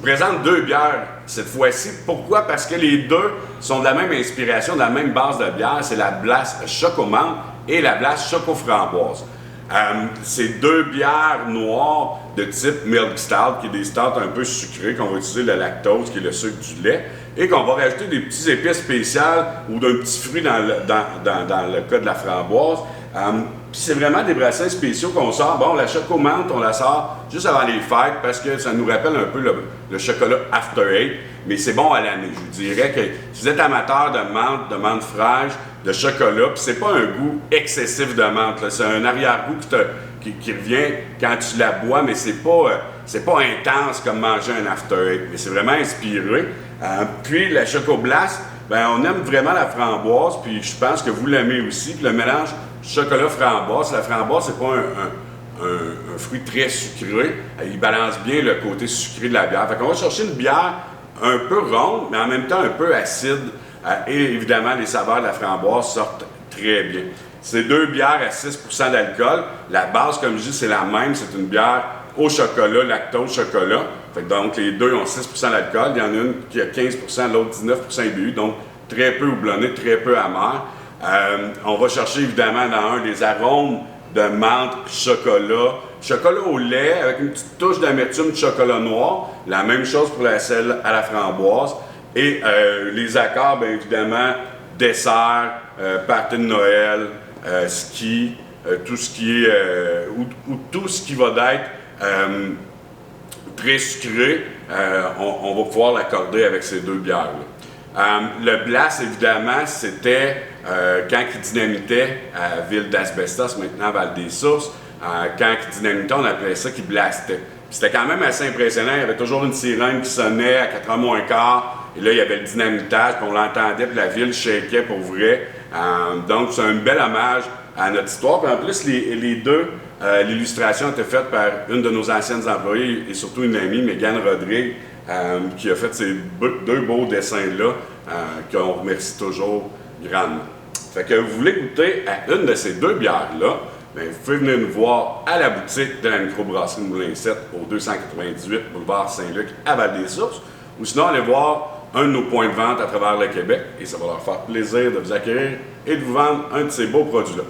présente deux bières cette fois-ci. Pourquoi? Parce que les deux sont de la même inspiration, de la même base de bière. C'est la Blast Choco-Menthe et la Blast Choco-Framboise. C'est deux bières noires de type Milk Stout, qui est des stouts un peu sucrés, qu'on va utiliser le lactose, qui est le sucre du lait, et qu'on va rajouter des petits épices spéciales ou d'un petit fruit dans le cas de la framboise. Puis c'est vraiment des brassins spéciaux qu'on sort. Bon, la Choco-Menthe, on la sort juste avant les fêtes parce que ça nous rappelle un peu le chocolat After Eight, mais c'est bon à l'année. Je vous dirais que si vous êtes amateur de menthe fraîche, de chocolat, puis c'est pas un goût excessif de menthe, c'est un arrière-goût qui revient quand tu la bois, mais c'est pas intense comme manger un After Eight, mais c'est vraiment inspiré. Puis la Choco-Blast, ben on aime vraiment la framboise, puis je pense que vous l'aimez aussi. Puis le mélange chocolat-framboise, la framboise, c'est pas un fruit très sucré. Il balance bien le côté sucré de la bière. Fait qu'on va chercher une bière un peu ronde, mais en même temps un peu acide. Et évidemment, les saveurs de la framboise sortent très bien. C'est deux bières à 6% d'alcool. La base, comme je dis, c'est la même. C'est une bière au chocolat, lactose, chocolat. Fait que donc, les deux ont 6% d'alcool. Il y en a une qui a 15%, l'autre 19% IBU. Donc, très peu houblonné, très peu amer. On va chercher évidemment dans un des arômes de menthe, chocolat au lait avec une petite touche d'amertume de chocolat noir. La même chose pour la celle à la framboise. Et les accords, bien évidemment, dessert, party de Noël, ski, tout ce qui est, ou tout ce qui va être très sucré, on va pouvoir l'accorder avec ces deux bières-là. Le Blast, évidemment, c'était quand il dynamitait à Ville d'Asbestos, maintenant Val-des-Sources. Quand il dynamitait, on appelait ça qu'il blastait. C'était quand même assez impressionnant. Il y avait toujours une sirène qui sonnait à 4h moins quart. Et là, il y avait le dynamitage, puis on l'entendait, puis la ville shakeait pour vrai. Donc, c'est un bel hommage à notre histoire. Puis en plus, les deux, l'illustration a été faite par une de nos anciennes employées et surtout une amie, Mégane Rodrigue, qui a fait ces deux beaux dessins-là, qu'on remercie toujours grandement. Fait que vous voulez goûter à une de ces deux bières-là, bien, vous pouvez venir nous voir à la boutique de la microbrasserie Moulin 7 au 298 boulevard Saint-Luc à Val-des-Sources, ou sinon allez voir un de nos points de vente à travers le Québec et ça va leur faire plaisir de vous accueillir et de vous vendre un de ces beaux produits-là.